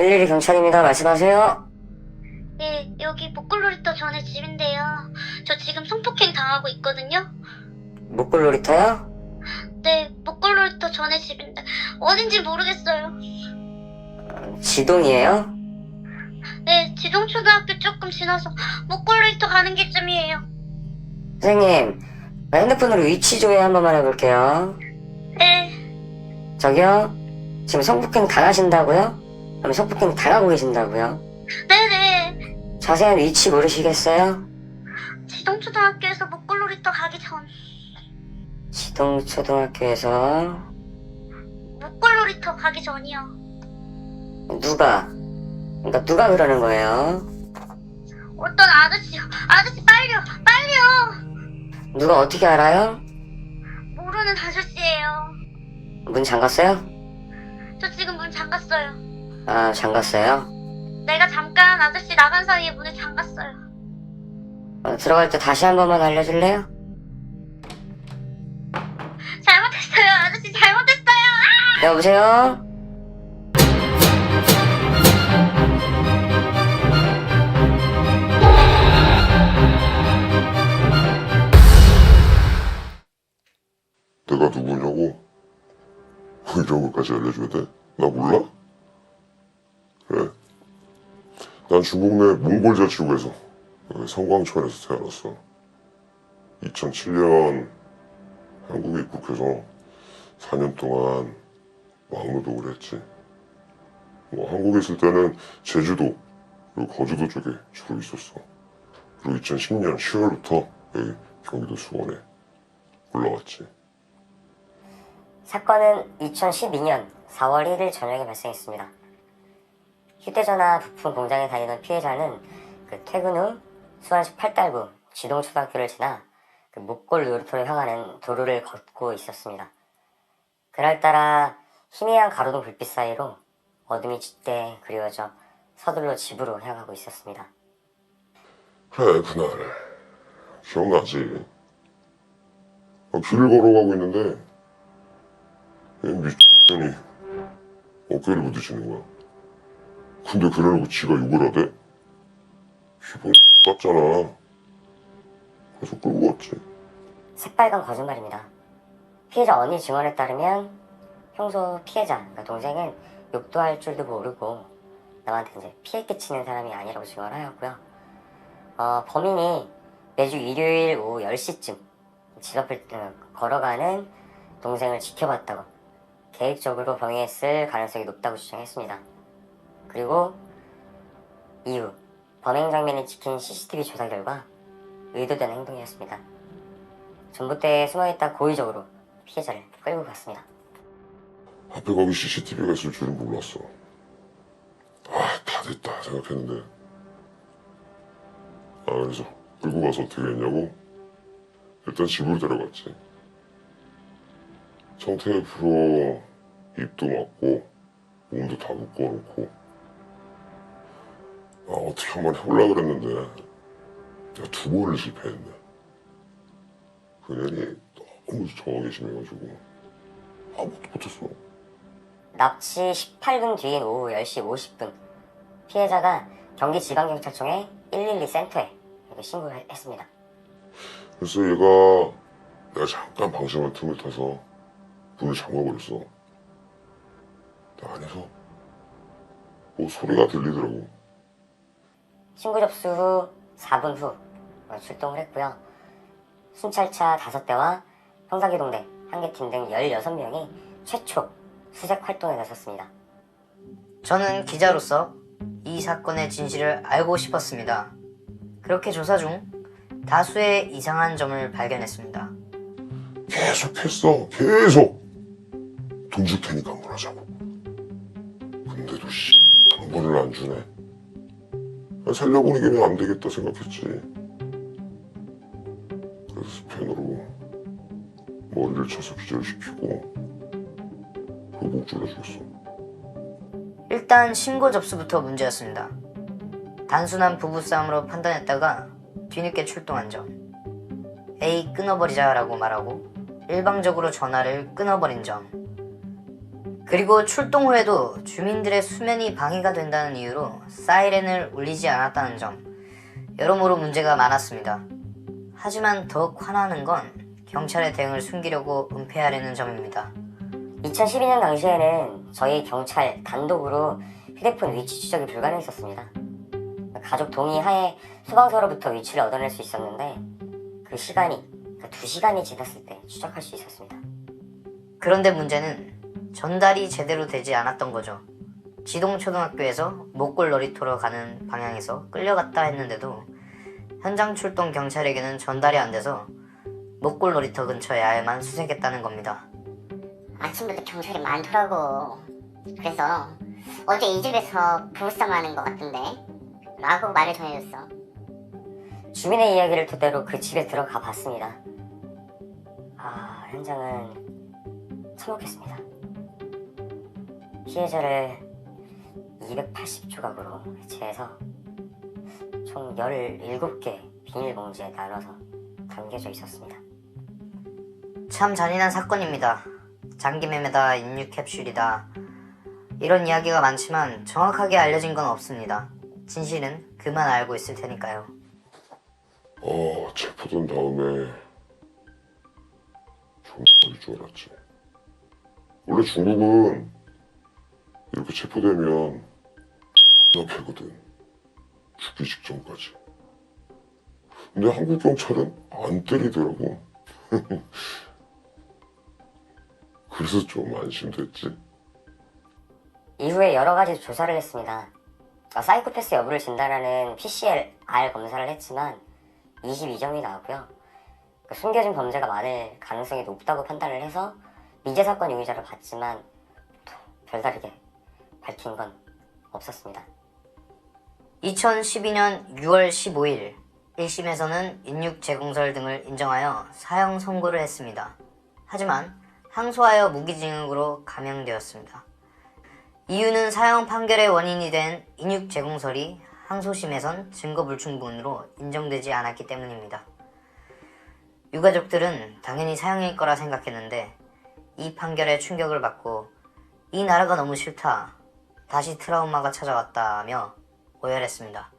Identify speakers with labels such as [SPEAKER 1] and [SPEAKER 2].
[SPEAKER 1] 112 경찰입니다. 말씀하세요.
[SPEAKER 2] 네, 여기 목골놀이터 전에 집인데요. 저 지금 성폭행 당하고 있거든요.
[SPEAKER 1] 목골놀이터요?
[SPEAKER 2] 네, 목골놀이터 전에 집인데 어딘지 모르겠어요.
[SPEAKER 1] 지동이에요?
[SPEAKER 2] 네, 지동초등학교 조금 지나서 목골놀이터 가는 길쯤이에요.
[SPEAKER 1] 선생님, 핸드폰으로 위치 조회 한 번만 해볼게요.
[SPEAKER 2] 네,
[SPEAKER 1] 저기요? 지금 성폭행 당하신다고요? 아니면 성폭행 당하고 계신다고요?
[SPEAKER 2] 네네.
[SPEAKER 1] 자세한 위치 모르시겠어요?
[SPEAKER 2] 지동초등학교에서 목골놀이터 가기 전.
[SPEAKER 1] 지동초등학교에서
[SPEAKER 2] 목골놀이터 가기 전이요.
[SPEAKER 1] 누가? 그러니까 누가 그러는 거예요?
[SPEAKER 2] 어떤 아저씨요. 아저씨 빨리요, 빨리요.
[SPEAKER 1] 누가 어떻게 알아요?
[SPEAKER 2] 모르는 아저씨예요.
[SPEAKER 1] 문 잠갔어요?
[SPEAKER 2] 저 지금 문 잠갔어요.
[SPEAKER 1] 아, 잠갔어요?
[SPEAKER 2] 내가 잠깐 아저씨 나간 사이에 문을 잠갔어요.
[SPEAKER 1] 들어갈 때 다시 한 번만 알려줄래요?
[SPEAKER 2] 잘못했어요. 아저씨 잘못했어요.
[SPEAKER 1] 여보세요?
[SPEAKER 3] 내가 누구냐고? 이런 것까지 알려줘야 돼? 나 몰라? 그래. 난 중국 내 몽골자치구에서 성광천에서 태어났어. 2007년 한국에 입국해서 4년 동안 왕노동을 했지. 한국에 있을 때는 제주도 그리고 거주도 쪽에 주로 있었어. 그리고 2010년 10월부터 여기 경기도 수원에 올라왔지.
[SPEAKER 1] 사건은 2012년 4월 1일 저녁에 발생했습니다. 휴대전화 부품 공장에 다니던 피해자는 퇴근 후 수원시 팔달구 지동초등학교를 지나 목골 놀이터를 향하는 도로를 걷고 있었습니다. 그날따라 희미한 가로등 불빛 사이로 어둠이 짙게 그리워져 서둘러 집으로 향하고 있었습니다.
[SPEAKER 3] 그래, 그날 기억나지? 길을 걸어가고 있는데 미친년이 어깨를 부딪히는 거야. 근데 그러고 지가 욕을 하대? 기분 같잖아. 그래서 끌고 왔지.
[SPEAKER 1] 새빨간 거짓말입니다. 피해자 언니 증언에 따르면 평소 피해자, 그러니까 동생은 욕도 할 줄도 모르고 남한테 이제 피해 끼치는 사람이 아니라고 증언을 하였고요. 범인이 매주 일요일 오후 10시쯤 집 앞을 걸어가는 동생을 지켜봤다고 계획적으로 병행했을 가능성이 높다고 주장했습니다. 그리고 이후 범행 장면이 찍힌 CCTV 조사 결과 의도된 행동이었습니다. 전봇대에 숨어있다 고의적으로 피해자를 끌고 갔습니다.
[SPEAKER 3] 앞에 거기 CCTV가 있을 줄은 몰랐어. 다 됐다 생각했는데. 그래서 끌고 가서 어떻게 했냐고? 일단 집으로 데려갔지. 성테이프로 입도 막고 몸도 다 묶어놓고 어떻게 한번 해보려고 그랬는데 내가 2번을 실패했네. 그년이 너무 정하게 심해가지고 못했어.
[SPEAKER 1] 납치 18분 뒤인 오후 10시 50분 피해자가 경기지방경찰청에 112 센터에 신고를 했습니다.
[SPEAKER 3] 그래서 내가 잠깐 방심한 틈을 타서 문을 잠가버렸어. 안에서 소리가 들리더라고.
[SPEAKER 1] 신고 접수 후 4분 후 출동을 했고요. 순찰차 5대와 형사기동대 1개 팀 등 16명이 최초 수색 활동에 나섰습니다.
[SPEAKER 4] 저는 기자로서 이 사건의 진실을 알고 싶었습니다. 그렇게 조사 중 다수의 이상한 점을 발견했습니다.
[SPEAKER 3] 계속했어. 계속. 돈 줄 테니까 한 번 하자고. 근데도 한 번을 안 주네. 살려보니 걔는 안 되겠다 생각했지. 그래서 스패너로 머리를 쳐서 기절시키고 그리고 목 졸라 죽였어.
[SPEAKER 4] 일단 신고 접수부터 문제였습니다. 단순한 부부싸움으로 판단했다가 뒤늦게 출동한 점, 에이 끊어버리자 라고 말하고 일방적으로 전화를 끊어버린 점, 그리고 출동 후에도 주민들의 수면이 방해가 된다는 이유로 사이렌을 울리지 않았다는 점, 여러모로 문제가 많았습니다. 하지만 더욱 화나는 건 경찰의 대응을 숨기려고 은폐하려는 점입니다.
[SPEAKER 1] 2012년 당시에는 저희 경찰 단독으로 휴대폰 위치 추적이 불가능했었습니다. 가족 동의하에 소방서로부터 위치를 얻어낼 수 있었는데 그 시간이 2시간이 지났을 때 추적할 수 있었습니다.
[SPEAKER 4] 그런데 문제는 전달이 제대로 되지 않았던 거죠. 지동초등학교에서 목골 놀이터로 가는 방향에서 끌려갔다 했는데도 현장 출동 경찰에게는 전달이 안 돼서 목골 놀이터 근처 야외만 수색했다는 겁니다.
[SPEAKER 5] 아침부터 경찰이 많더라고. 그래서 어제 이 집에서 부부싸움 하는 것 같은데 라고 말을 전해줬어.
[SPEAKER 1] 주민의 이야기를 토대로 그 집에 들어가 봤습니다. 현장은 참혹했습니다. 피해자를 280조각으로 해체해서 총 17개 비닐봉지에 나눠서 담겨져 있었습니다.
[SPEAKER 4] 참 잔인한 사건입니다. 장기매매다, 인육캡슐이다, 이런 이야기가 많지만 정확하게 알려진 건 없습니다. 진실은 그만 알고 있을 테니까요.
[SPEAKER 3] 체포된 다음에 정말일 줄 알았지. 원래 중국은 이렇게 체포되면 나 패거든. 죽기 직전까지. 근데 한국 경찰은 안 때리더라고. 그래서 좀 안심됐지.
[SPEAKER 1] 이후에 여러 가지 조사를 했습니다. 사이코패스 여부를 진단하는 PCR 검사를 했지만 22점이 나왔고요. 숨겨진 범죄가 많을 가능성이 높다고 판단을 해서 미제 사건 용의자를 봤지만 또 별다르게 밝힌 건 없었습니다.
[SPEAKER 4] 2012년 6월 15일 1심에서는 인육재공설 등을 인정하여 사형 선고를 했습니다. 하지만 항소하여 무기징역으로 감형되었습니다. 이유는 사형 판결의 원인이 된 인육재공설이 항소심에선 증거불충분으로 인정되지 않았기 때문입니다. 유가족들은 당연히 사형일 거라 생각했는데 이 판결에 충격을 받고 이 나라가 너무 싫다, 다시 트라우마가 찾아왔다며 오열했습니다.